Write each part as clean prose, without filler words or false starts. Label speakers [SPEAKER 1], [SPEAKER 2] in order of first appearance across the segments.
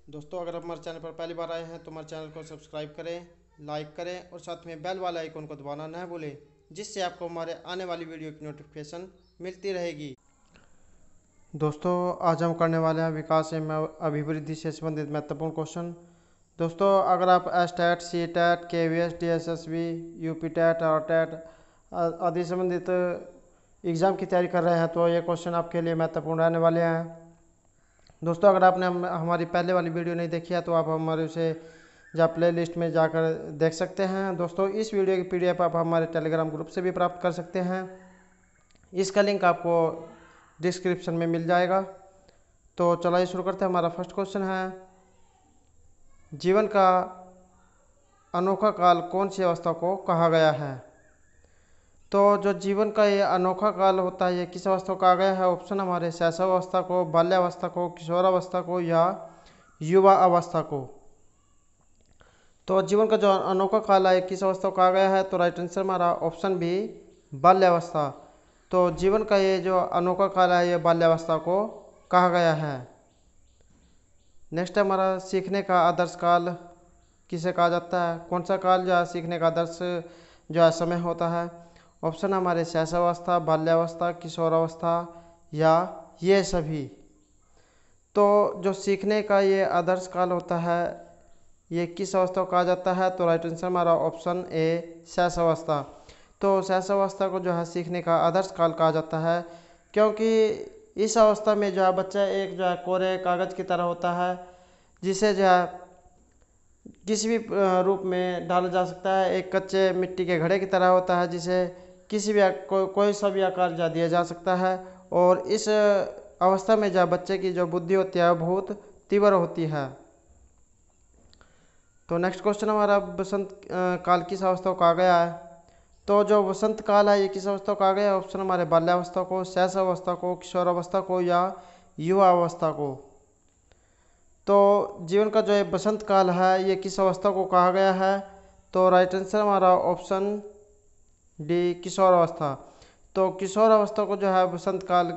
[SPEAKER 1] दोस्तों, अगर आप हमारे चैनल पर पहली बार आए हैं तो हमारे चैनल को सब्सक्राइब करें, लाइक करें और साथ में बेल वाला आइकन को दबाना न भूलें, जिससे आपको हमारे आने वाली वीडियो की नोटिफिकेशन मिलती रहेगी। दोस्तों, आज हम करने वाले हैं विकास एवं अभिवृद्धि से संबंधित महत्वपूर्ण क्वेश्चन। दोस्तों, अगर आप STET, C TET, K V S, D S S B, U P TET और टेट आदि संबंधित एग्ज़ाम की तैयारी कर रहे हैं तो ये क्वेश्चन आपके लिए महत्वपूर्ण रहने वाले हैं। दोस्तों, अगर आपने हमारी पहले वाली वीडियो नहीं देखी है तो आप हमारे उसे या प्ले लिस्ट में जाकर देख सकते हैं। दोस्तों, इस वीडियो की पीडीएफ आप हमारे टेलीग्राम ग्रुप से भी प्राप्त कर सकते हैं। इसका लिंक आपको डिस्क्रिप्शन में मिल जाएगा। तो चलिए शुरू करते हैं। हमारा फर्स्ट क्वेश्चन है, जीवन का अनोखा काल कौन सी अवस्था को कहा गया है? तो जो जीवन का ये अनोखा काल होता है ये किस अवस्था को कहा गया है? ऑप्शन हमारे शैशवावस्था को, बाल्यावस्था को, किशोरावस्था को या युवा अवस्था को। तो जीवन का जो अनोखा काल है किस अवस्था को कहा गया है? तो राइट आंसर हमारा ऑप्शन बी, बाल्यावस्था। तो जीवन का ये जो अनोखा काल है ये बाल्यावस्था को कहा गया है। नेक्स्ट है हमारा, सीखने का आदर्श काल किसे कहा जाता है? कौन सा काल जो है सीखने का आदर्श जो है समय होता है? ऑप्शन हमारे शैशवावस्था, बाल्यावस्था, किशोरावस्था या ये सभी। तो जो सीखने का ये आदर्श काल होता है ये किस अवस्था को कहा जाता है? तो राइट आंसर हमारा ऑप्शन ए, शैशवावस्था। तो शैशवावस्था को जो है सीखने का आदर्श काल कहा जाता है, क्योंकि इस अवस्था में जो है बच्चा एक जो है कोरे कागज़ की तरह होता है, जिसे जो है किसी भी रूप में डाला जा सकता है। एक कच्चे मिट्टी के घड़े की तरह होता है, जिसे किसी भी कोई सा भी आकार जा दिया जा सकता है। और इस अवस्था में जो बच्चे की जो बुद्धि होती है बहुत तीव्र होती है। तो नेक्स्ट क्वेश्चन हमारा, बसंत काल किस अवस्था को कहा गया है? तो जो वसंत काल है ये किस अवस्था को कहा गया है? ऑप्शन हमारे बाल्यावस्था को, शैशवावस्था को, किशोरावस्था को या युवा अवस्था को। तो जीवन का जो ये बसंत काल है ये किस अवस्था को कहा गया है? तो राइट आंसर हमारा ऑप्शन डी, किशोरावस्था। तो किशोर अवस्था को जो है बसंत काल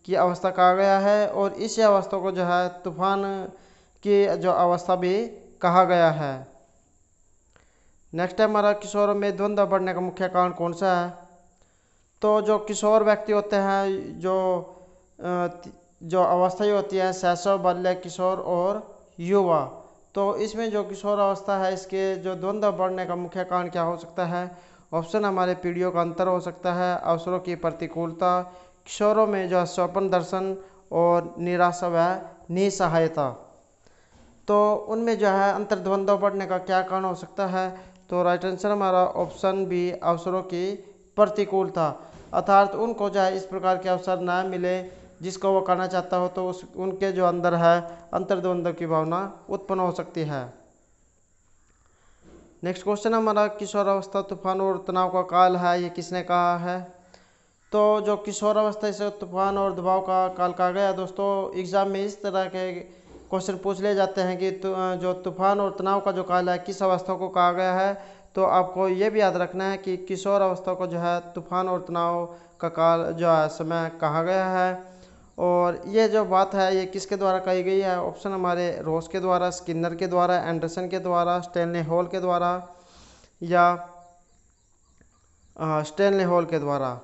[SPEAKER 1] की अवस्था कहा गया है, और इसी अवस्था को जो है तूफान की जो अवस्था भी कहा गया है। नेक्स्ट है हमारा, किशोरों में द्वंद्व बढ़ने का मुख्य कारण कौन सा है? तो जो किशोर व्यक्ति होते हैं, जो अवस्थाएं होती हैं शैशव, बाल्य, किशोर और युवा, तो इसमें जो किशोर अवस्था है इसके जो द्वंद्व बढ़ने का मुख्य कारण क्या हो सकता है? ऑप्शन हमारे पीढ़ियों का अंतर हो सकता है, अवसरों की प्रतिकूलता, किशोरों में जो स्वप्न दर्शन और निराशा व निसहायता। तो उनमें जो है अंतर्द्वंद्व बढ़ने का क्या कारण हो सकता है? तो राइट आंसर हमारा ऑप्शन बी, अवसरों की प्रतिकूलता। अर्थात उनको जो है इस प्रकार के अवसर ना मिले जिसको वो करना चाहता हो, तो उनके जो अंदर है अंतर्द्वंद्व की भावना उत्पन्न हो सकती है। नेक्स्ट क्वेश्चन हमारा, किशोरावस्था तूफान और तनाव का काल है ये किसने कहा है? तो जो किशोरावस्था इसे तूफान और दबाव का काल कहा गया। दोस्तों, एग्जाम में इस तरह के क्वेश्चन पूछ ले जाते हैं कि जो तूफान और तनाव का जो काल है किस अवस्था को कहा गया है? तो आपको ये भी याद रखना है कि किशोर अवस्था को जो है तूफान और तनाव का काल जो है समय कहा गया है। और ये जो बात है ये किसके द्वारा कही गई है? ऑप्शन हमारे रोस के द्वारा, स्किनर के द्वारा, एंडरसन के द्वारा, स्टैनले हॉल के द्वारा या स्टैनले हॉल के द्वारा।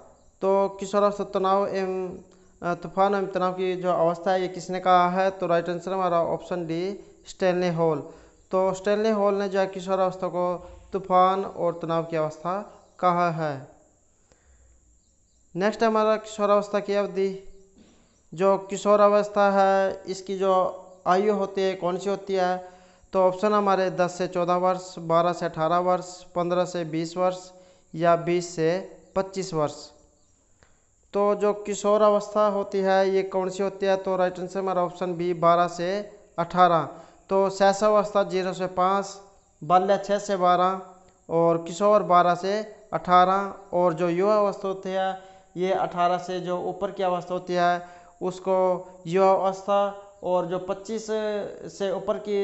[SPEAKER 1] तो किशोरावस्था तनाव एवं तूफान एवं तनाव की जो अवस्था है ये किसने कहा है? तो राइट आंसर हमारा ऑप्शन डी, स्टैनले हॉल। तो स्टैनले हॉल ने जो है किशोरावस्था को तूफान और तनाव की अवस्था कहा है। नेक्स्ट हमारा, किशोरावस्था की अवधि। जो किशोरावस्था है इसकी जो आयु होती है कौन सी होती है? तो ऑप्शन हमारे 10 से 14 वर्ष, 12 से 18 वर्ष, 15 से 20 वर्ष या 20 से 25 वर्ष। तो जो किशोर अवस्था होती है ये कौन सी होती है? तो राइट आंसर हमारा ऑप्शन बी, 12 से 18। तो शैशवावस्था 0 से 5, बाल्य 6 से 12 और किशोर 12 से 18। और जो युवा अवस्था होती है ये 18 से जो ऊपर की अवस्था होती है उसको युवा अवस्था, और जो 25 से ऊपर की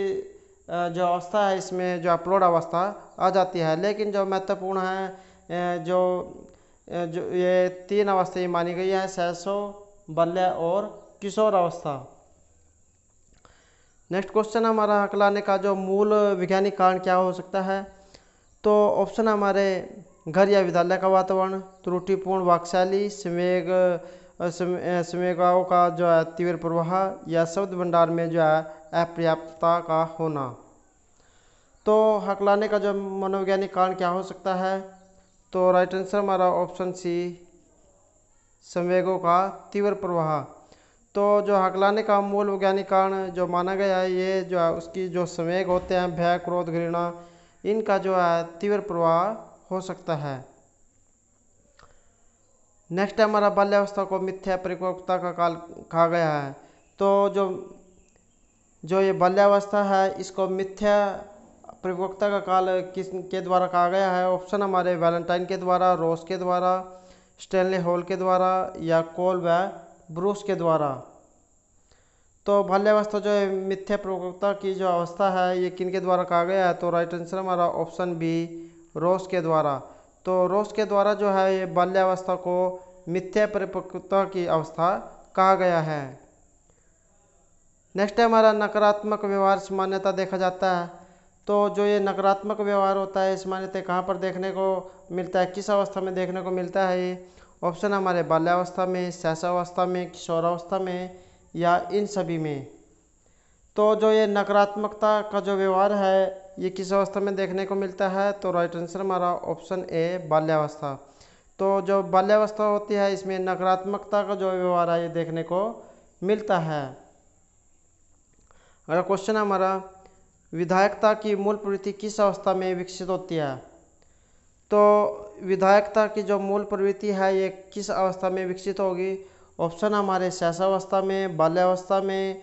[SPEAKER 1] जो अवस्था है इसमें जो अपलोड अवस्था आ जाती है। लेकिन जो महत्वपूर्ण है जो ये 3 अवस्थाएं मानी गई है, शैशव, बाल्य और किशोर अवस्था। नेक्स्ट क्वेश्चन हमारा हकलाने का जो मूल वैज्ञानिक कारण क्या हो सकता है। तो ऑप्शन हमारे घर या विद्यालय का वातावरण, त्रुटिपूर्ण वाक्शैली, संवेगाओं का जो है तीव्र प्रवाह, या शब्द भंडार में जो है अपर्याप्तता का होना। तो हकलाने का जो मनोवैज्ञानिक कारण क्या हो सकता है। तो राइट आंसर हमारा ऑप्शन सी, संवेगों का तीव्र प्रवाह। तो जो हकलाने का मूल वैज्ञानिक कारण जो माना गया है, ये जो है उसकी जो संवेग होते हैं, भय, क्रोध, घृणा, इनका जो है तीव्र प्रवाह हो सकता है। नेक्स्ट हमारा बाल्यावस्था को मिथ्या परिपक्वता का काल कहा गया है। तो जो ये बाल्यावस्था है, इसको मिथ्या परिपक्वता का काल किस के द्वारा कहा गया है। ऑप्शन हमारे वैलेंटाइन के द्वारा, रोस के द्वारा, स्टैनली हॉल के द्वारा, या कोल व ब्रूस के द्वारा। तो बाल्यावस्था जो है मिथ्या परिपक्वता की जो अवस्था है, ये किन के द्वारा कहा गया है। तो राइट आंसर हमारा ऑप्शन बी, रोस के द्वारा। तो रोस के द्वारा जो है ये बाल्यावस्था को मिथ्या परिपक्वता की अवस्था कहा गया है। नेक्स्ट है हमारा नकारात्मक व्यवहार सामान्यता देखा जाता है। तो जो ये नकारात्मक व्यवहार होता है, सामान्यतः कहाँ पर देखने को मिलता है, किस अवस्था में देखने को मिलता है ये। ऑप्शन हमारे बाल्यावस्था में, शैशवावस्था में, किशोरावस्था में, या इन सभी में। तो जो ये नकारात्मकता का जो व्यवहार है, ये किस अवस्था में देखने को मिलता है। तो राइट आंसर हमारा ऑप्शन ए, बाल्यावस्था। तो जो बाल्यावस्था होती है, इसमें नकारात्मकता का जो व्यवहार है ये देखने को मिलता है। अगला क्वेश्चन हमारा, विधायकता की मूल प्रवृत्ति किस अवस्था में विकसित होती है। तो विधायकता की जो मूल प्रवृत्ति है, ये किस अवस्था में विकसित होगी। ऑप्शन हमारे शैशवावस्था में, बाल्यावस्था में,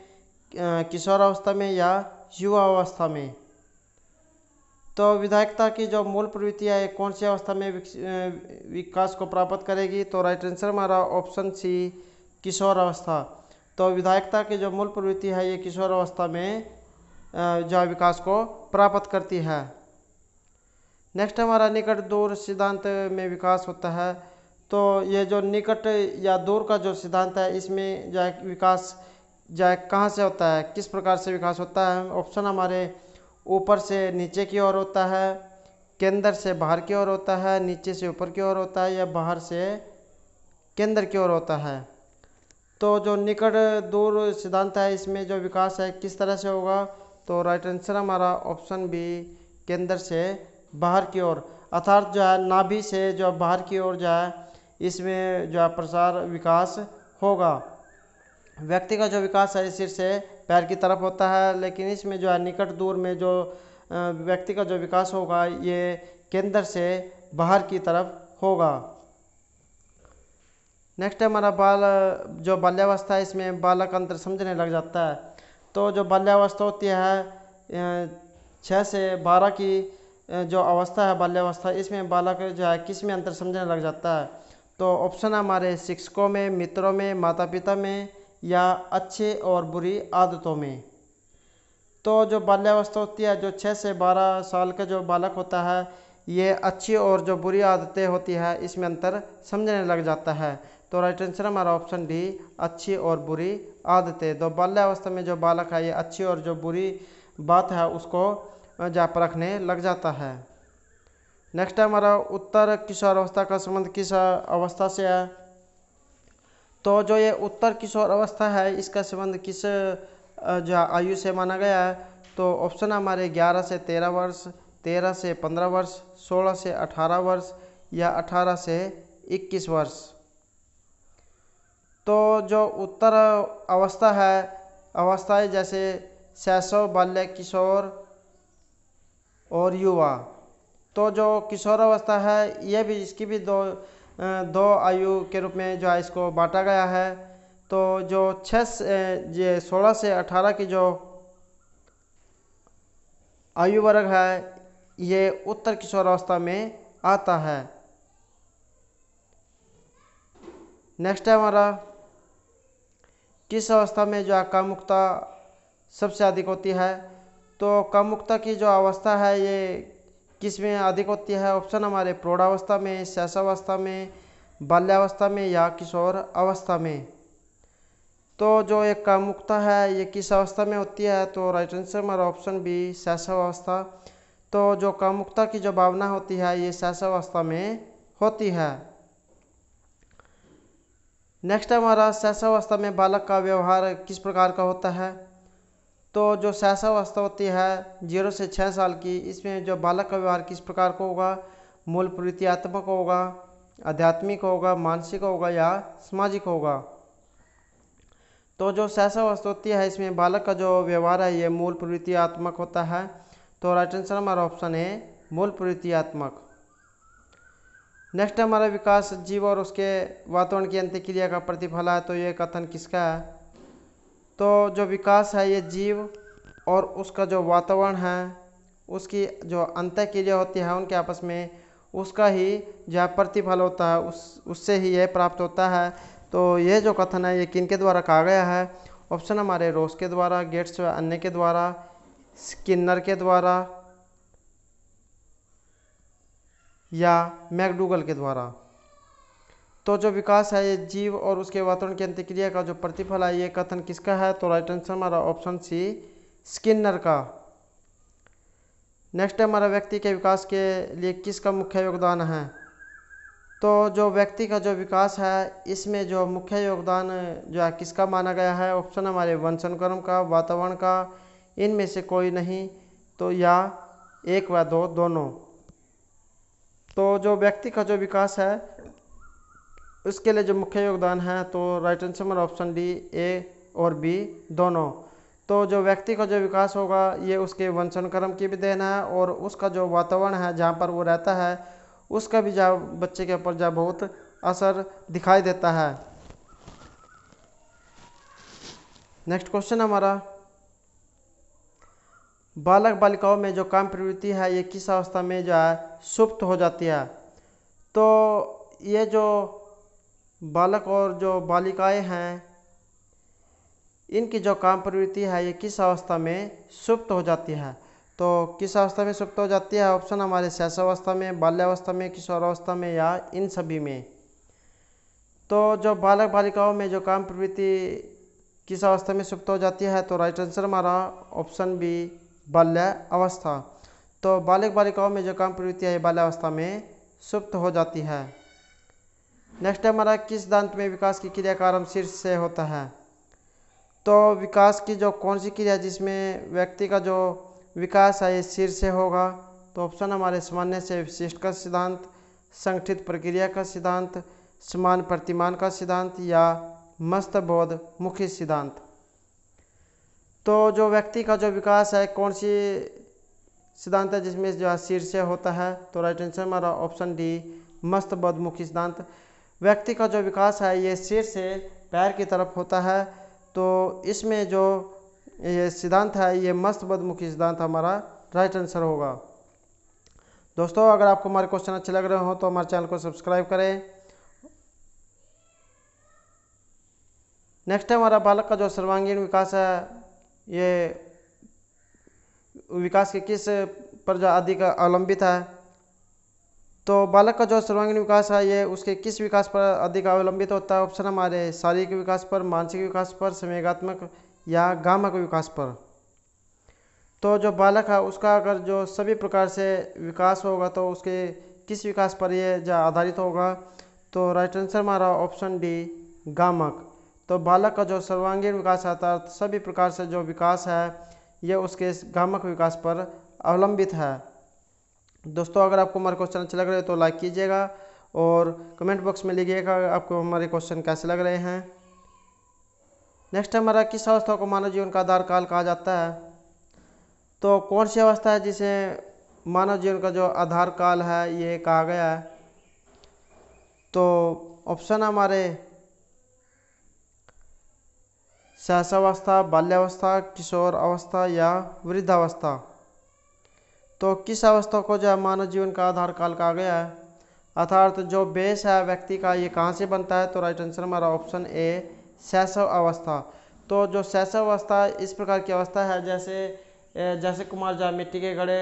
[SPEAKER 1] किशोरावस्था में, या युवावस्था में। तो विधायकता की जो मूल प्रवृत्ति है, कौन सी अवस्था में विकास को प्राप्त करेगी। तो राइट आंसर हमारा ऑप्शन सी, किशोरावस्था। तो विधायकता की जो मूल प्रवृत्ति है, ये किशोरावस्था में जो विकास को प्राप्त करती है। नेक्स्ट हमारा निकट दूर सिद्धांत में विकास होता है। तो ये जो निकट या दूर का जो सिद्धांत है, इसमें जो है विकास जो है कहाँ से होता है, किस प्रकार से विकास होता है। ऑप्शन हमारे ऊपर से नीचे की ओर होता है, केंद्र से बाहर की ओर होता है, नीचे से ऊपर की ओर होता है, या बाहर से केंद्र की ओर होता है। तो जो निकट दूर सिद्धांत है, इसमें जो विकास है किस तरह से होगा। तो राइट आंसर हमारा ऑप्शन बी, केंद्र से बाहर की ओर, अर्थात जो है नाभि से जो बाहर की ओर जो है, इसमें जो है प्रसार विकास होगा। व्यक्ति का जो विकास है सिर से पैर की तरफ होता है, लेकिन इसमें जो है निकट दूर में जो व्यक्ति का जो विकास होगा, ये केंद्र से बाहर की तरफ होगा। नेक्स्ट हमारा जो बाल्यावस्था है, इसमें बालक अंतर समझने लग जाता है। तो जो बाल्यावस्था होती है 6 से 12 की जो अवस्था है बाल्यावस्था, इसमें बालक जो है किस में अंतर समझने लग जाता है। तो ऑप्शन हमारे शिक्षकों में, मित्रों में, माता पिता में, या अच्छे और बुरी आदतों में। तो जो बाल्यावस्था होती है, जो 6 से 12 साल का जो बालक होता है, ये अच्छी और जो बुरी आदतें होती है, इसमें अंतर समझने लग जाता है। तो राइट आंसर हमारा ऑप्शन डी, अच्छी और बुरी आदतें। तो बाल्यावस्था में जो बालक है, ये अच्छी और जो बुरी बात है उसको जा परखने लग जाता है। नेक्स्ट हमारा उत्तर किशोरावस्था का संबंध किस अवस्था से है। तो जो ये उत्तर किशोर अवस्था है, इसका संबंध किस जो आयु से माना गया है। तो ऑप्शन हमारे 11 से 13 वर्ष, 13 से 15 वर्ष, 16 से 18 वर्ष, या 18 से 21 वर्ष। तो जो उत्तर अवस्था है, अवस्थाएं जैसे शैशव, बाल्य, किशोर और युवा। तो जो किशोर अवस्था है, यह भी इसकी भी दो आयु के रूप में जो है इसको बांटा गया है। तो जो 16 से 18 की जो आयु वर्ग है, ये उत्तर किशोरावस्था में आता है। नेक्स्ट है हमारा, किस अवस्था में जो है कामुकता सबसे अधिक होती है। तो कामुकता की जो अवस्था है, ये किस में अधिक होती है। ऑप्शन हमारे प्रौढ़ावस्था में, शैशवावस्था में, बाल्यावस्था में, या किशोर अवस्था में। तो जो एक कामुकता है ये किस अवस्था में होती है, तो राइट आंसर हमारा ऑप्शन बी शैशव अवस्था। तो जो कामुकता की जो भावना होती है ये शैशव अवस्था में होती है। नेक्स्ट हमारा शैशव अवस्था में बालक का व्यवहार किस प्रकार का होता है। तो जो शैशव अवस्था होती है 0 से 6 साल की, इसमें जो बालक का व्यवहार किस प्रकार का होगा, मूल प्रवृत्तियात्मक होगा, आध्यात्मिक होगा, मानसिक होगा या सामाजिक होगा। तो जो शैशव अवस्था होती है इसमें बालक का जो व्यवहार है ये मूल प्रवृत्तियात्मक होता है। तो राइट आंसर हमारा ऑप्शन है मूल प्रवृत्तियात्मक। नेक्स्ट हमारा विकास जीव और उसके वातावरण की अंतःक्रिया का प्रतिफल है। तो ये कथन किसका है। तो जो विकास है ये जीव और उसका जो वातावरण है उसकी जो अंतःक्रिया होती है उनके आपस में, उसका ही जो प्रतिफल होता है उससे ही यह प्राप्त होता है। तो यह जो कथन है ये किनके द्वारा कहा गया है। ऑप्शन हमारे रोस के द्वारा, गेट्स व अन्य के द्वारा, स्किनर के द्वारा या मैकडूगल के द्वारा। तो जो विकास है ये जीव और उसके वातावरण की अंतःक्रिया का जो प्रतिफल है ये कथन किसका है। तो राइट आंसर हमारा ऑप्शन सी स्किनर का। नेक्स्ट हमारा व्यक्ति के विकास के लिए किसका मुख्य योगदान है। तो जो व्यक्ति का जो विकास है इसमें जो मुख्य योगदान जो है किसका माना गया है। ऑप्शन हमारे वंशानुक्रम का, वातावरण का, इनमें से कोई नहीं, तो या 1 व 2 दोनों। तो जो व्यक्ति का जो विकास है उसके लिए जो मुख्य योगदान है, तो राइट आंसर हमारा ऑप्शन डी ए और बी दोनों। तो जो व्यक्ति का जो विकास होगा ये उसके वंशानुक्रम की भी देन है और उसका जो वातावरण है जहाँ पर वो रहता है उसका भी जहाँ बच्चे के ऊपर जहाँ बहुत असर दिखाई देता है। नेक्स्ट क्वेश्चन हमारा, बालक बालिकाओं में जो काम प्रवृत्ति है ये किस अवस्था में जो है सुप्त हो जाती है। तो ये जो बालक और जो बालिकाएं हैं इनकी जो काम प्रवृत्ति है ये किस अवस्था में सुप्त हो जाती है। तो किस अवस्था में सुप्त हो जाती है। ऑप्शन हमारे शैशवावस्था में, बाल्यावस्था में, किशोरावस्था में या इन सभी में। तो जो बालक बालिकाओं में जो काम प्रवृत्ति किस अवस्था में सुप्त हो जाती है, तो राइट आंसर हमारा ऑप्शन बी बाल्य अवस्था। तो बालक बालिकाओं में जो काम प्रवृत्ति है बाल्यावस्था में सुप्त हो जाती है। नेक्स्ट हमारा, किस सिद्धांत में विकास की क्रिया का आरंभ शीर्ष से होता है। तो विकास की जो कौन सी क्रिया जिसमें व्यक्ति का जो विकास है ये शीर्ष से होगा। तो ऑप्शन हमारे सामान्य से विशिष्ट का सिद्धांत, संगठित प्रक्रिया का सिद्धांत, समान प्रतिमान का सिद्धांत या मस्तबोध मुखी सिद्धांत। तो जो व्यक्ति का जो विकास है कौन सी सिद्धांत है जिसमें जो शीर्ष से होता है। तो राइट आंसर हमारा ऑप्शन डी मस्तबोध मुखी सिद्धांत। व्यक्ति का जो विकास है ये शीर्ष से पैर की तरफ होता है। तो इसमें जो ये सिद्धांत है ये मस्तबोध मुखी सिद्धांत हमारा राइट आंसर होगा। दोस्तों अगर आपको हमारे क्वेश्चन अच्छे लग रहे हो तो हमारे चैनल को सब्सक्राइब करें। नेक्स्ट हमारा, बालक का जो सर्वांगीण विकास है ये विकास के किस पर जो अधिक अवलंबित है। तो बालक का जो सर्वांगीण विकास है ये उसके किस विकास पर अधिक अवलंबित होता है। ऑप्शन हमारे शारीरिक विकास पर, मानसिक विकास पर, संवेगात्मक या गामक विकास पर। तो जो बालक है उसका अगर जो सभी प्रकार से विकास होगा तो उसके किस विकास पर ये जो आधारित होगा। तो राइट आंसर हमारा ऑप्शन डी गामक। तो बालक का जो सर्वांगीण विकास आता है सभी प्रकार से जो विकास है ये उसके गामक विकास पर अवलंबित है। दोस्तों अगर आपको हमारे क्वेश्चन अच्छे लग रहे हैं तो लाइक कीजिएगा और कमेंट बॉक्स में लिखिएगा आपको हमारे क्वेश्चन कैसे लग रहे हैं। नेक्स्ट हमारा, किस अवस्था को मानव जीवन का आधार काल कहा जाता है। तो कौन सी अवस्था है जिसे मानव जीवन का जो आधार काल है ये कहा गया है। तो ऑप्शन हमारे शैशवावस्था, बाल्यावस्था, किशोर अवस्था या वृद्धावस्था। तो किस अवस्था को जो मानव जीवन का आधार काल कहा गया है, अर्थात जो बेस है व्यक्ति का ये कहाँ से बनता है। तो राइट आंसर हमारा ऑप्शन ए शैशव अवस्था। तो जो शैशव अवस्था इस प्रकार की अवस्था है जैसे कुमार जहाँ मिट्टी के घड़े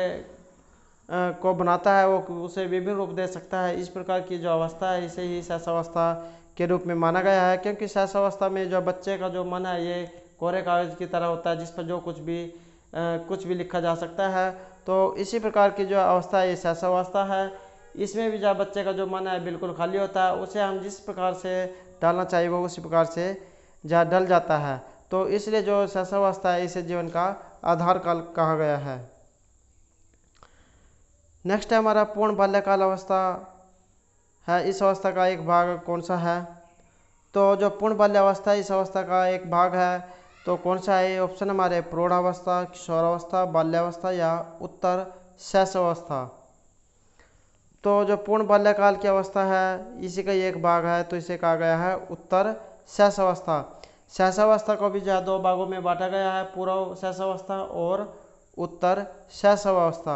[SPEAKER 1] को बनाता है वो उसे विभिन्न रूप दे सकता है। इस प्रकार की जो अवस्था है इसे ही शैशवावस्था के रूप में माना गया है, क्योंकि शैशवावस्था में जो बच्चे का जो मन है ये कोरे कागज की तरह होता है, जिस पर जो कुछ भी लिखा जा सकता है। तो इसी प्रकार की जो अवस्था है ये शैशवावस्था है। इसमें भी जब बच्चे का जो मन है बिल्कुल खाली होता है, उसे हम जिस प्रकार से डालना चाहिए वो उसी प्रकार से जा डल जाता है। तो इसलिए जो शैशवावस्था है इसे जीवन का आधार काल कहा गया है। नेक्स्ट है हमारा पूर्ण बाल्यकाल अवस्था है। इस अवस्था का एक भाग कौन सा है? तो जो पूर्ण बाल्यावस्था इस अवस्था का एक भाग है, तो कौन सा है? ऑप्शन हमारे प्रौढ़ावस्था, किशोरावस्था, बाल्यावस्था या उत्तर शैशवावस्था। तो जो पूर्ण बाल्यकाल की अवस्था है इसी का एक भाग है, तो इसे कहा गया है उत्तर शैशवावस्था। शैशवावस्था को भी जो दो भागों में बांटा गया है, पूर्व शैशवावस्था और उत्तर शैशवावस्था।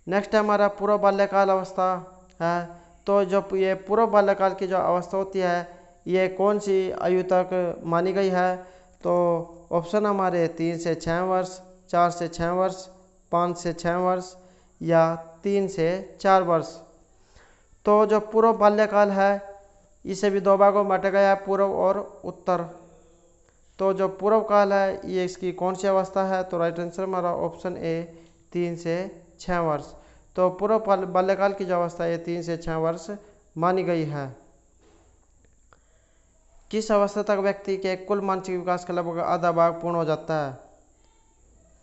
[SPEAKER 1] नेक्स्ट है हमारा पूर्व बाल्यकाल अवस्था है। तो जो ये पूर्व बाल्यकाल की जो अवस्था होती है ये कौन सी आयु तक मानी गई है? तो ऑप्शन हमारे 3 से 6 वर्ष, 4 से 6 वर्ष, 5 से 6 वर्ष या 3 से 4 वर्ष। तो जो पूर्व बाल्यकाल है इसे भी दो भागों में बांटा गया है, पूर्व और उत्तर। तो जो पूर्व काल है ये इसकी कौन सी अवस्था है? तो राइट आंसर हमारा ऑप्शन ए 3 से 6 वर्ष। तो पूर्व बाल्यकाल की जो अवस्था है 3 से 6 वर्ष मानी गई है। किस अवस्था तक व्यक्ति के कुल मानसिक विकास का लगभग आधा भाग पूर्ण हो जाता है?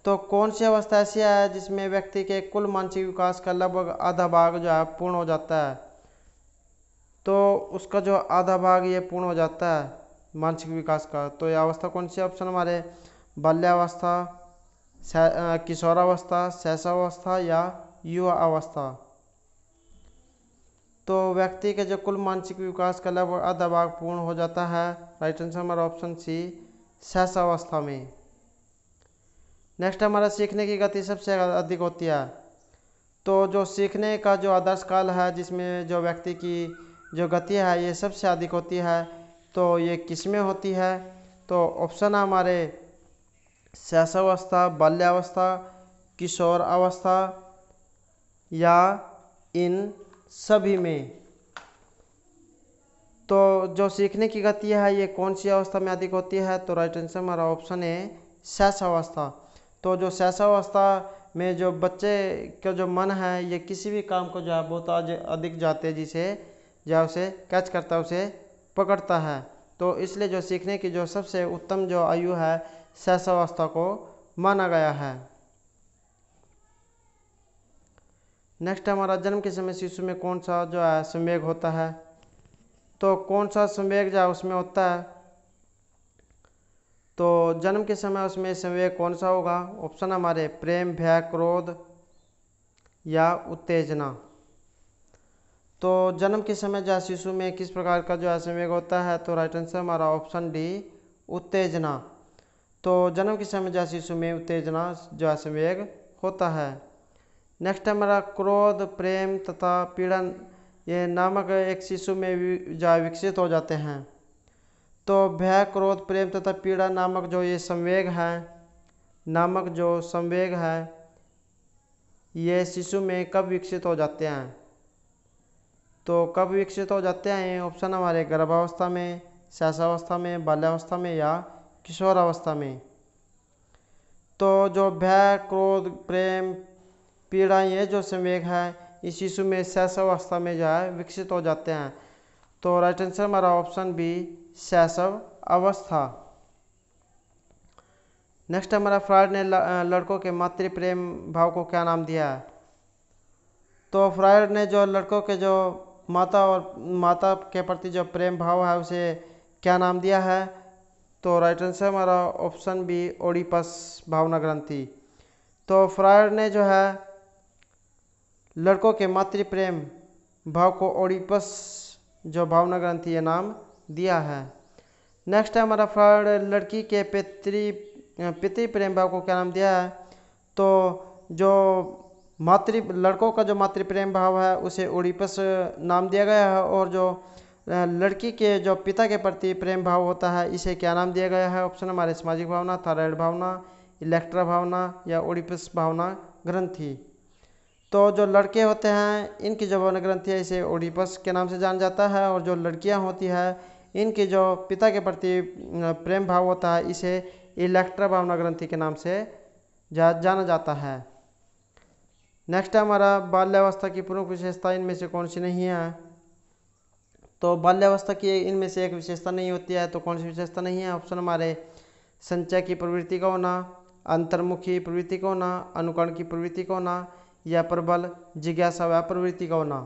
[SPEAKER 1] तो कौन सी अवस्था ऐसी है जिसमें व्यक्ति के कुल मानसिक विकास का लगभग आधा भाग जो है पूर्ण हो जाता है? तो उसका जो आधा भाग ये पूर्ण हो जाता है मानसिक विकास का, तो यह अवस्था कौन सी? ऑप्शन हमारे बाल्यावस्था, किशोरावस्था, शैशवावस्था या युवा अवस्था। तो व्यक्ति के जो कुल मानसिक विकास का लगभग आधा भाग पूर्ण हो जाता है, राइट आंसर हमारा ऑप्शन सी शैशवावस्था में। नेक्स्ट हमारा सीखने की गति सबसे अधिक होती है। तो जो सीखने का जो आदर्श काल है जिसमें जो व्यक्ति की जो गति है ये सबसे अधिक होती है, तो ये किसमें होती है? तो ऑप्शन है हमारे शैशवावस्था, बाल्यावस्था, किशोर अवस्था या इन सभी में। तो जो सीखने की गति है ये कौन सी अवस्था में अधिक होती है? तो राइट आंसर हमारा ऑप्शन है शैशवावस्था। तो जो शैशवावस्था में जो बच्चे का जो मन है ये किसी भी काम को जो है बहुत अधिक जाते जिसे जो उसे कैच करता है, उसे पकड़ता है। तो इसलिए जो सीखने की जो सबसे उत्तम जो आयु है शैशवावस्था को माना गया है। नेक्स्ट हमारा जन्म के समय शिशु में कौन सा जो है संवेग होता है? तो कौन सा संवेग जो है उसमें होता है? तो जन्म के समय उसमें संवेग कौन सा होगा? ऑप्शन हमारे प्रेम, भय, क्रोध या उत्तेजना। तो जन्म के समय जो है शिशु में किस प्रकार का जो है संवेग होता है? तो राइट आंसर हमारा ऑप्शन डी उत्तेजना। तो जन्म के समय जो है शिशु में उत्तेजना जो है संवेग होता है। नेक्स्ट हमारा क्रोध, प्रेम तथा पीड़न ये नामक एक शिशु में जो है विकसित हो जाते हैं। तो भय, क्रोध, प्रेम तथा पीड़ा नामक जो ये संवेग है ये शिशु में कब विकसित हो जाते हैं? तो कब विकसित हो जाते हैं? ऑप्शन हमारे गर्भावस्था में, शैशवावस्था में, बाल्यावस्था में या किशोरावस्था में। तो जो भय, क्रोध, प्रेम, पीड़ा ये जो संवेग है इस शिशु में शैशवावस्था में जो है विकसित हो जाते हैं। तो राइट आंसर हमारा ऑप्शन बी शैशव अवस्था। नेक्स्ट हमारा फ्रायड ने लड़कों के मातृ प्रेम भाव को क्या नाम दिया है? तो फ्रायड ने जो लड़कों के जो माता के प्रति जो प्रेम भाव है उसे क्या नाम दिया है? तो राइट आंसर हमारा ऑप्शन बी ओडिपस भावना ग्रंथि। तो फ्रायड ने जो है लड़कों के मातृ प्रेम भाव को ओडिपस जो भावना ग्रंथि ये नाम दिया है। नेक्स्ट है हमारा फ्रायड लड़की के पितृ प्रेम भाव को क्या नाम दिया है? तो जो लड़कों का जो मातृ प्रेम भाव है उसे ओडिपस नाम दिया गया है, और जो लड़की के जो पिता के प्रति प्रेम भाव होता है इसे क्या नाम दिया गया है? ऑप्शन हमारे सामाजिक भावना, थायराइड भावना, इलेक्ट्रा भावना या ओडिपस भावना ग्रंथि। तो जो लड़के होते हैं इनकी जो वन ग्रंथि है इसे ओडिपस के नाम से जाना जाता है, और जो लड़कियां होती है इनके जो पिता के प्रति प्रेम भाव होता है इसे इलेक्ट्रा भावना ग्रंथि के नाम से जाना जाता है। नेक्स्ट है हमारा बाल्यावस्था की प्रमुख विशेषता इनमें से कौन सी नहीं है। तो बाल्यावस्था की इनमें से एक विशेषता नहीं होती है, तो कौन सी विशेषता नहीं है। ऑप्शन हमारे संचय की प्रवृत्ति का होना, अंतर्मुखी प्रवृत्ति का होना, अनुकरण की प्रवृत्ति का होना, या प्रबल जिज्ञासा व प्रवृत्ति का होना।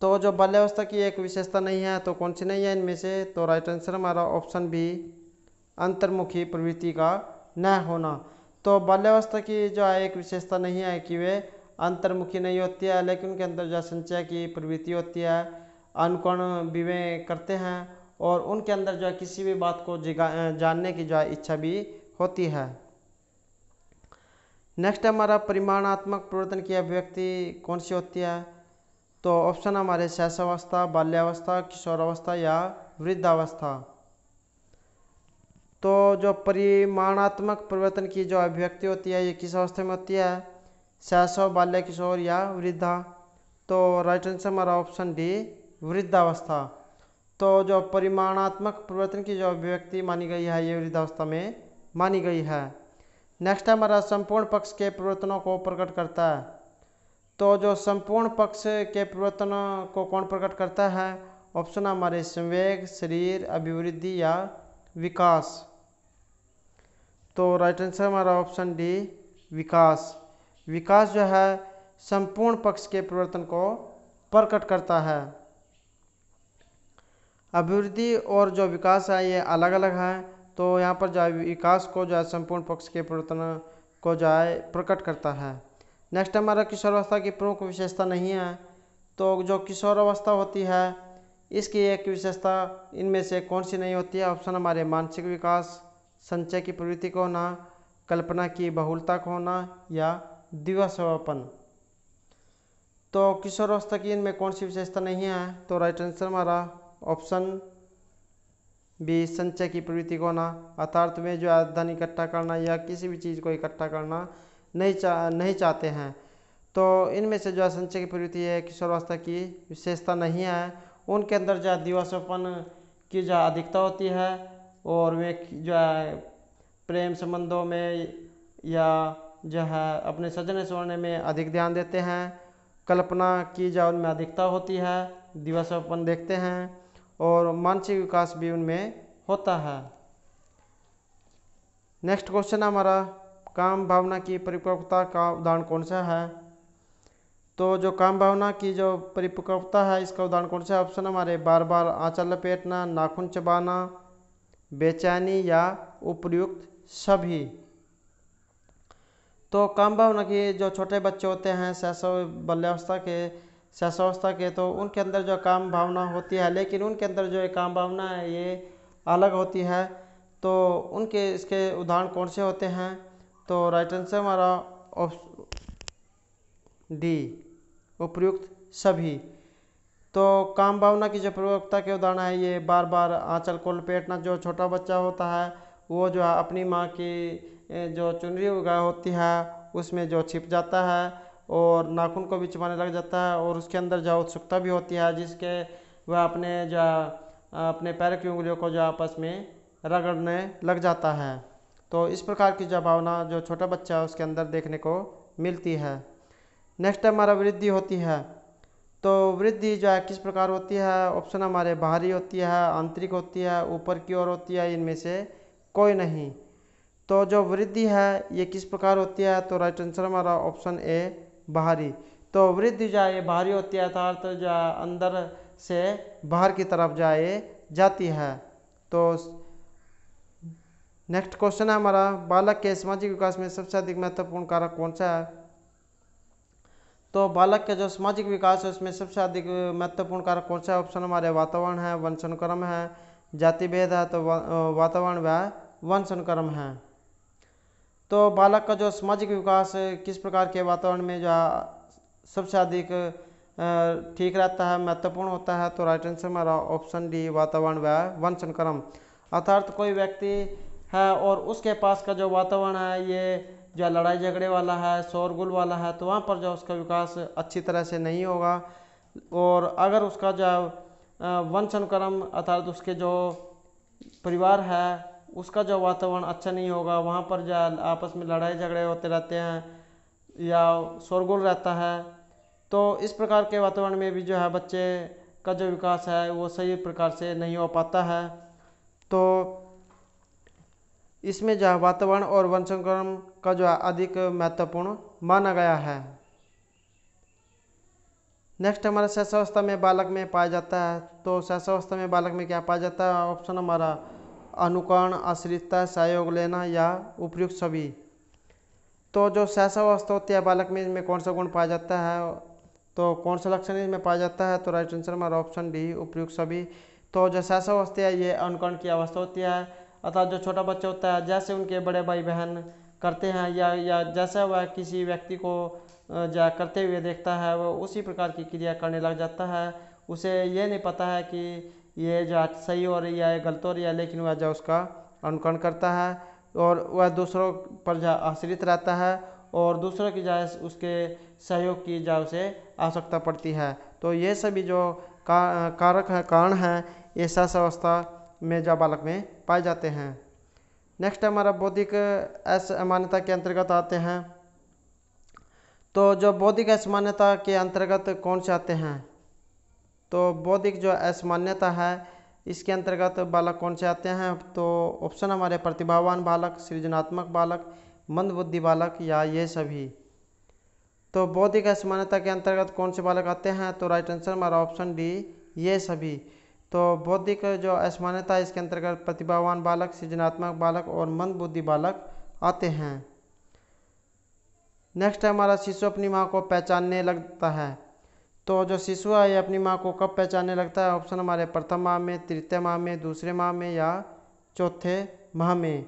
[SPEAKER 1] तो जो बाल्यावस्था की एक विशेषता नहीं है तो कौन सी नहीं है इनमें से, तो राइट आंसर हमारा ऑप्शन बी अंतर्मुखी प्रवृत्ति का न होना। तो बाल्यावस्था की जो है एक विशेषता नहीं है कि वे अंतर्मुखी नहीं होती है, लेकिन उनके अंदर जो संचय की प्रवृत्ति होती है, अनुकरण भी वे करते हैं, और उनके अंदर जो है किसी भी बात को जानने की जो है इच्छा भी होती है। नेक्स्ट हमारा परिमाणात्मक परिवर्तन की अभिव्यक्ति कौन सी होती है। तो ऑप्शन हमारे शैशवावस्था, बाल्यावस्था, किशोरावस्था या वृद्धावस्था। तो जो परिमाणात्मक परिवर्तन की जो अभिव्यक्ति होती है ये किस अवस्था में होती है, शैशव, बाल्य, किशोर या वृद्धा। तो राइट आंसर हमारा ऑप्शन डी वृद्धावस्था। तो जो परिमाणात्मक परिवर्तन की जो अभिव्यक्ति मानी गई है ये वृद्धावस्था में मानी गई है। नेक्स्ट हमारा संपूर्ण पक्ष के परिवर्तनों को प्रकट करता है। तो जो संपूर्ण पक्ष के परिवर्तनों को कौन प्रकट करता है। ऑप्शन हमारे संवेग, शरीर, अभिवृद्धि या विकास। तो राइट आंसर हमारा ऑप्शन डी विकास। विकास जो है संपूर्ण पक्ष के परिवर्तन को प्रकट करता है। अभिवृद्धि और जो विकास है ये अलग अलग है, तो यहाँ पर जो है विकास को जो है संपूर्ण पक्ष के परिवर्तन को जो है प्रकट करता है। नेक्स्ट हमारा किशोरावस्था की प्रमुख विशेषता नहीं है। तो जो किशोरावस्था होती है इसकी एक विशेषता इनमें से कौन सी नहीं होती है। ऑप्शन हमारे मानसिक विकास, संचय की प्रवृत्ति का होना, कल्पना की बहुलता का होना या दिवसवापन। तो किशोरावस्था की इनमें कौन सी विशेषता नहीं है। तो राइट आंसर हमारा ऑप्शन बी संचय की प्रवृत्ति को होना, अर्थात में जो धन इकट्ठा करना या किसी भी चीज़ को इकट्ठा करना नहीं चाहते हैं। तो इनमें से जो संचय की प्रवृत्ति है किशोरावस्था की विशेषता नहीं है। उनके अंदर जो दिवसवापन की जो अधिकता होती है, और वे जो है प्रेम संबंधों में या जो है अपने सजने संवरने में अधिक ध्यान देते हैं। कल्पना की जो उनमें अधिकता होती है, दिवसवापन देखते हैं, और मानसिक विकास भी उनमें होता है। नेक्स्ट क्वेश्चन हमारा काम भावना की परिपक्वता का उदाहरण कौन सा है। तो जो काम भावना की जो परिपक्वता है इसका उदाहरण कौन सा है। ऑप्शन हमारे बार बार आंचल लपेटना, नाखून चबाना, बेचैनी या उपर्युक्त सभी। तो काम भावना की जो छोटे बच्चे होते हैं शैशव बाल्यावस्था के शैशवावस्था के, तो उनके अंदर जो काम भावना होती है, लेकिन उनके अंदर जो काम भावना है ये अलग होती है। तो उनके इसके उदाहरण कौन से होते हैं। तो राइट आंसर हमारा डी उपर्युक्त सभी। तो काम भावना की जो प्रयोक्ता के उदाहरण है ये बार बार आंचल को लपेटना, जो छोटा बच्चा होता है वो जो है अपनी माँ की जो चुनरी उगा होती है उसमें जो छिप जाता है और नाखून को भी चबाने लग जाता है, और उसके अंदर जो उत्सुकता भी होती है जिसके वह अपने पैर की उंगलियों को जो आपस में रगड़ने लग जाता है। तो इस प्रकार की जो भावना जो छोटा बच्चा है उसके अंदर देखने को मिलती है। नेक्स्ट हमारा वृद्धि होती है। तो वृद्धि जो है किस प्रकार होती है। ऑप्शन हमारे बाहरी होती है, आंतरिक होती है, ऊपर की ओर होती है, इनमें से कोई नहीं। तो जो वृद्धि है ये किस प्रकार होती है। तो राइट आंसर हमारा ऑप्शन ए बाहरी। तो वृद्धि जो है ये बाहरी होती है, अर्थात जो है अंदर से बाहर की तरफ जाए जाती है। तो नेक्स्ट क्वेश्चन है हमारा बालक के सामाजिक विकास में सबसे अधिक महत्वपूर्ण कारक कौन सा है। तो बालक के जो सामाजिक विकास है उसमें सबसे अधिक महत्वपूर्ण कारक कौन सा है। ऑप्शन हमारे वातावरण है, वंशानुक्रम है, जाति भेद है। तो वातावरण व वंशानुक्रम है। तो बालक का जो सामाजिक विकास किस प्रकार के वातावरण में जो सबसे अधिक ठीक रहता है, महत्वपूर्ण होता है। तो राइट आंसर हमारा ऑप्शन डी वातावरण व वंशानुक्रम। अर्थात कोई व्यक्ति है और उसके पास का जो वातावरण है ये जो लड़ाई झगड़े वाला है, शोरगुल वाला है, तो वहाँ पर जो उसका विकास अच्छी तरह से नहीं होगा। और अगर उसका जो वंश अनुक्रम अर्थात उसके जो परिवार है उसका जो वातावरण अच्छा नहीं होगा, वहाँ पर जो आपस में लड़ाई झगड़े होते रहते हैं या शोरगुल रहता है, तो इस प्रकार के वातावरण में भी जो है बच्चे का जो विकास है वो सही प्रकार से नहीं हो पाता है। तो इसमें जो है वातावरण और वंशानुक्रम का जो है अधिक महत्वपूर्ण माना गया है। नेक्स्ट हमारा शैशवावस्था में बालक में पाया जाता है। तो शैशवावस्था में बालक में क्या पाया जाता है? ऑप्शन हमारा अनुकरण, आश्रितता, सहयोग लेना या उपयुक्त सभी। तो जो शैशवावस्था होती है बालक में, इसमें कौन सा गुण पाया जाता है, तो कौन सा लक्षण इसमें पाया जाता है? तो राइट आंसर हमारा ऑप्शन डी, उपयुक्त सभी। तो जो शैशवावस्था है ये अनुकरण की अवस्था होती है, अर्थात जो छोटा बच्चा होता है जैसे उनके बड़े भाई बहन करते हैं या जैसा वह किसी व्यक्ति को जा करते हुए देखता है वो उसी प्रकार की क्रिया करने लग जाता है। उसे ये नहीं पता है कि ये जो सही हो रही है गलत हो रही है, लेकिन वह जो उसका अनुकरण करता है और वह दूसरों पर जो आश्रित रहता है और दूसरों की जो उसके सहयोग की जो उसे आवश्यकता पड़ती है। तो ये सभी जो कारक है, कारण हैं, ये शैशवावस्था में जो बालक में पाए जाते हैं। नेक्स्ट हमारा बौद्धिक असामान्यता के अंतर्गत आते हैं। तो जो बौद्धिक असामान्यता के अंतर्गत कौन से आते हैं? तो बौद्धिक जो असामान्यता है इसके अंतर्गत बालक कौन से आते हैं? तो ऑप्शन हमारे प्रतिभावान बालक, सृजनात्मक बालक, मंदबुद्धि बालक या ये सभी। तो बौद्धिक असामान्यता के अंतर्गत कौन से बालक आते हैं? तो राइट आंसर हमारा ऑप्शन डी, ये सभी। तो बौद्धिक जो असामान्यता है इसके अंतर्गत प्रतिभावान बालक, सृजनात्मक बालक और मंदबुद्धि बालक आते हैं। नेक्स्ट है हमारा शिशु अपनी माँ को पहचानने लगता है। तो जो शिशु है ये अपनी माँ को कब पहचानने लगता है? ऑप्शन हमारे प्रथम माह में, तृतीय माह में, दूसरे माह में या चौथे माह में।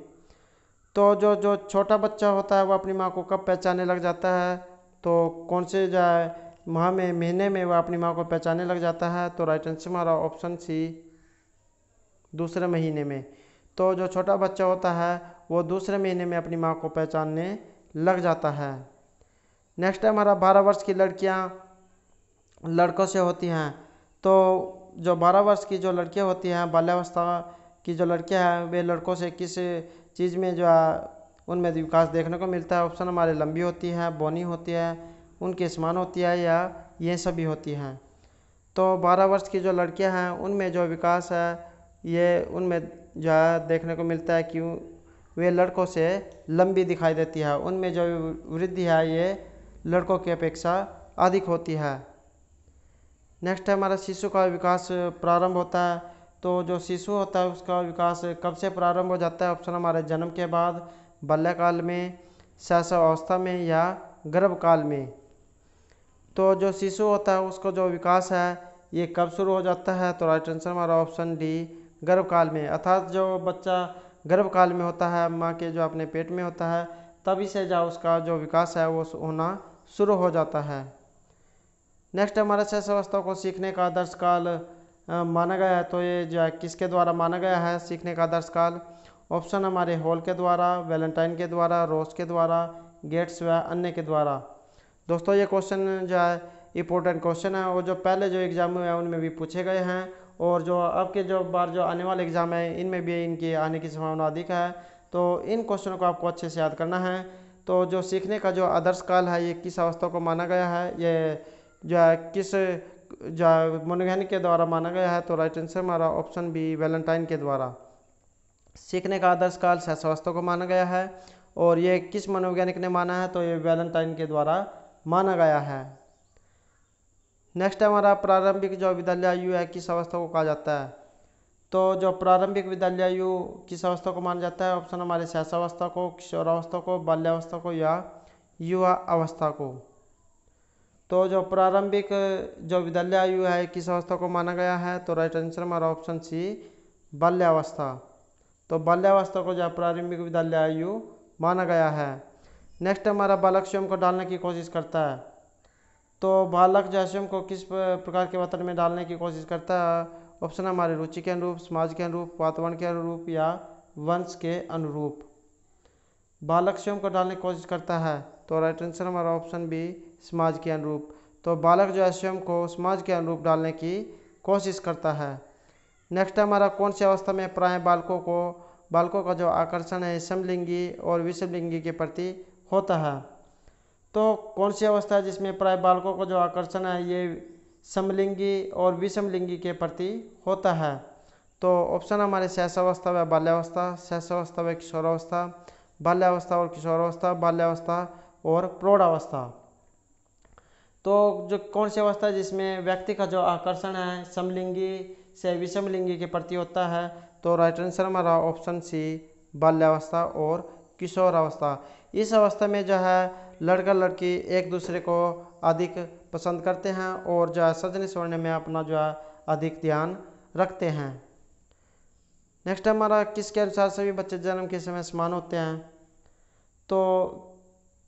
[SPEAKER 1] तो जो छोटा बच्चा होता है वो अपनी माँ को कब पहचानने लग जाता है? तो कौन से जो है माह में, महीने में वह अपनी माँ को पहचानने लग जाता है? तो राइट आंसर हमारा ऑप्शन सी, दूसरे महीने में। तो जो छोटा बच्चा होता है वो दूसरे महीने में अपनी माँ को पहचानने लग जाता है। नेक्स्ट है हमारा 12 वर्ष की लड़कियाँ लड़कों से होती हैं। तो जो 12 वर्ष की जो लड़कियाँ होती हैं, बाल्यावस्था की जो लड़कियाँ हैं, वे लड़कों से किस चीज़ में जो है उनमें विकास देखने को मिलता है? ऑप्शन हमारे लंबी होती है, बौनी होती है, उनके समान होती है या ये सभी होती हैं। तो 12 वर्ष की जो लड़कियां हैं उनमें जो विकास है ये उनमें जो है देखने को मिलता है कि वे लड़कों से लंबी दिखाई देती है, उनमें जो वृद्धि है ये लड़कों की अपेक्षा अधिक होती है। नेक्स्ट है हमारा शिशु का विकास प्रारंभ होता है। तो जो शिशु होता है उसका विकास कब से प्रारंभ हो जाता है? ऑप्शन हमारे जन्म के बाद, बाल्यकाल में, शैशवावस्था में या गर्भकाल में। तो जो शिशु होता है उसका जो विकास है ये कब शुरू हो जाता है? तो राइट आंसर हमारा ऑप्शन डी, गर्भकाल में। अर्थात जो बच्चा गर्भकाल में होता है, माँ के जो अपने पेट में होता है, तभी से जो उसका जो विकास है वो होना शुरू हो जाता है। नेक्स्ट हमारा शैशवावस्था को सीखने का आदर्श काल माना गया है। तो ये जो है किसके द्वारा माना गया है सीखने का आदर्श काल? ऑप्शन हमारे हॉल के द्वारा, वैलेंटाइन के द्वारा, रोज के द्वारा, गेट्स व अन्य के द्वारा। दोस्तों ये क्वेश्चन जो है इंपॉर्टेंट क्वेश्चन है और जो पहले जो एग्जाम हुए हैं उनमें भी पूछे गए हैं और जो अब के जो बार जो आने वाले एग्जाम है इनमें भी इनके आने की संभावना अधिक है। तो इन क्वेश्चनों को आपको अच्छे से याद करना है। तो जो सीखने का जो आदर्श काल है ये किस अवस्था को माना गया है, ये जो है किस जो मनोवैज्ञानिक के द्वारा माना गया है? तो राइट आंसर हमारा ऑप्शन बी, वैलेंटाइन के द्वारा। सीखने का आदर्श काल शैशवावस्था को माना गया है और ये किस मनोवैज्ञानिक ने माना है? तो ये वैलेंटाइन के द्वारा माना गया है। नेक्स्ट हमारा प्रारंभिक जो विद्यालयायु है किस अवस्था को कहा जाता है? तो जो प्रारंभिक विद्यालयायु किस अवस्था को माना जाता है? ऑप्शन हमारे शैशवावस्था को, किशोरावस्था को, बाल्यावस्था को या युवा अवस्था को। तो जो प्रारंभिक जो विद्यालयायु है किस अवस्था को माना गया है? तो राइट आंसर हमारा ऑप्शन सी, बाल्यावस्था। तो बाल्यावस्था को जो प्रारंभिक विद्यालयायु माना गया है। नेक्स्ट हमारा बालक स्वयं को डालने की कोशिश करता है। तो बालक जो स्वयं को किस प्रकार के वातावरण में डालने की कोशिश करता है? ऑप्शन हमारे रुचि के अनुरूप, समाज के अनुरूप, वातावरण के अनुरूप या वंश के अनुरूप। बालक स्वयं को ढालने की कोशिश करता है, तो राइट आंसर हमारा ऑप्शन बी समाज के अनुरूप। तो बालक जो है स्वयं को समाज के अनुरूप डालने की कोशिश करता है। नेक्स्ट हमारा कौन सी अवस्था में प्राय बालकों का जो आकर्षण है समलिंगी और विषमलिंगी के प्रति होता है। तो कौन सी अवस्था है जिसमें प्राय बालकों का जो आकर्षण है ये समलिंगी और विषमलिंगी के प्रति होता है। तो ऑप्शन हमारे शैशवावस्था व बाल्यावस्था, शैशवावस्था व किशोरावस्था, बाल्यावस्था और किशोरावस्था, बाल्यावस्था और प्रौढ़ावस्था। तो जो कौन सी अवस्था है जिसमें व्यक्ति का जो आकर्षण है समलिंगी से विषमलिंगी के प्रति होता है, तो राइट आंसर हमारा ऑप्शन सी बाल्यावस्था और किशोरावस्था। इस अवस्था में जो है लड़का लड़की एक दूसरे को अधिक पसंद करते हैं और जो है सजने संवरने में अपना जो है अधिक ध्यान रखते हैं। नेक्स्ट हमारा किसके अनुसार सभी बच्चे जन्म के समय समान होते हैं। तो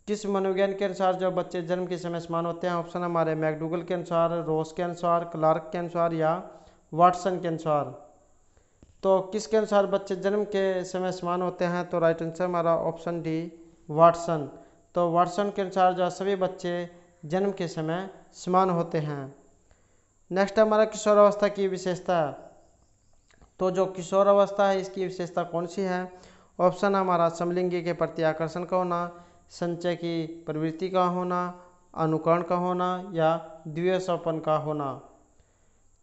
[SPEAKER 1] किस मनोविज्ञान के अनुसार जो बच्चे जन्म के समय समान होते हैं। ऑप्शन हमारे मैकडूगल के अनुसार, रोस के अनुसार, क्लार्क के अनुसार या वाटसन के अनुसार। तो किसके अनुसार बच्चे जन्म के समय समान होते हैं, तो राइट आंसर हमारा ऑप्शन डी वाटसन। तो वाटसन के अनुसार जो सभी बच्चे जन्म के समय समान होते हैं। नेक्स्ट हमारा किशोरावस्था की विशेषता। तो जो किशोरावस्था है इसकी विशेषता कौन सी है। ऑप्शन हमारा समलिंगी के प्रति आकर्षण का होना, संचय की प्रवृत्ति का होना, अनुकरण का होना या द्विवेषापन का होना।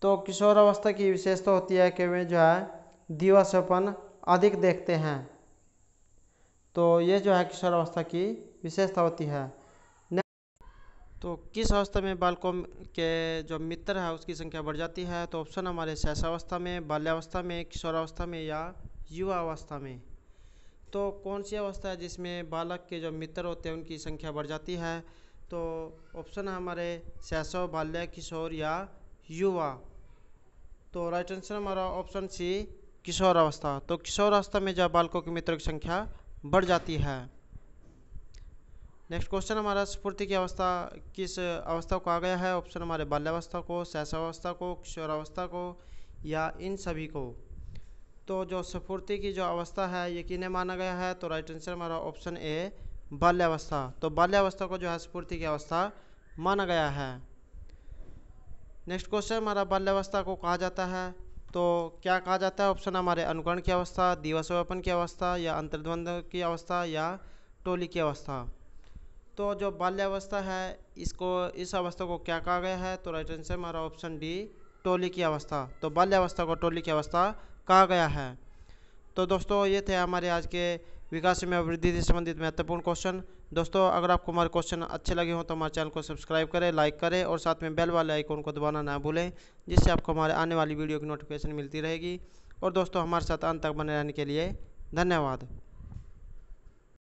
[SPEAKER 1] तो किशोरावस्था की विशेषता होती है कि वे जो है द्विवेषापन अधिक देखते हैं। तो ये जो है किशोरावस्था की विशेषता होती है। तो किस अवस्था में बालकों के जो मित्र है उसकी संख्या बढ़ जाती है। तो ऑप्शन हमारे शैशवावस्था में, बाल्यावस्था में, किशोरावस्था में या युवा अवस्था में। तो कौन सी अवस्था है जिसमें बालक के जो मित्र होते हैं उनकी संख्या बढ़ जाती है। तो ऑप्शन है हमारे शैशव, बाल्य, किशोर या युवा। तो राइट आंसर हमारा ऑप्शन सी किशोर अवस्था। तो किशोर अवस्था में जब बालकों के मित्रों की संख्या बढ़ जाती है। नेक्स्ट क्वेश्चन हमारा स्फूर्ति की अवस्था किस अवस्था को कहा गया है। ऑप्शन हमारे बाल्यावस्था को, शैशवावस्था को, किशोरावस्था को या इन सभी को। तो जो स्फूर्ति की जो अवस्था है ये किन्हें माना गया है। तो राइट आंसर हमारा ऑप्शन ए बाल्यावस्था। तो बाल्यावस्था को जो है स्फूर्ति की अवस्था माना गया है। नेक्स्ट क्वेश्चन हमारा बाल्यावस्था को कहा जाता है तो क्या कहा जाता है। ऑप्शन हमारे अनुकरण की अवस्था, दिवसव्यापन की अवस्था या अंतर्द्वंद की अवस्था या टोली की अवस्था। तो जो बाल्यावस्था है इस अवस्था को क्या कहा गया है। तो राइट आंसर हमारा ऑप्शन डी टोली की अवस्था। तो बाल्यावस्था को टोली की अवस्था कहा गया है। तो दोस्तों ये थे हमारे आज के विकास में वृद्धि से संबंधित महत्वपूर्ण क्वेश्चन। दोस्तों अगर आपको हमारे क्वेश्चन अच्छे लगे हों तो हमारे चैनल को सब्सक्राइब करें, लाइक करें और साथ में बेल वाले आइकॉन को दबाना ना भूलें, जिससे आपको हमारे आने वाली वीडियो की नोटिफिकेशन मिलती रहेगी। और दोस्तों हमारे साथ अंत तक बने रहने के लिए धन्यवाद।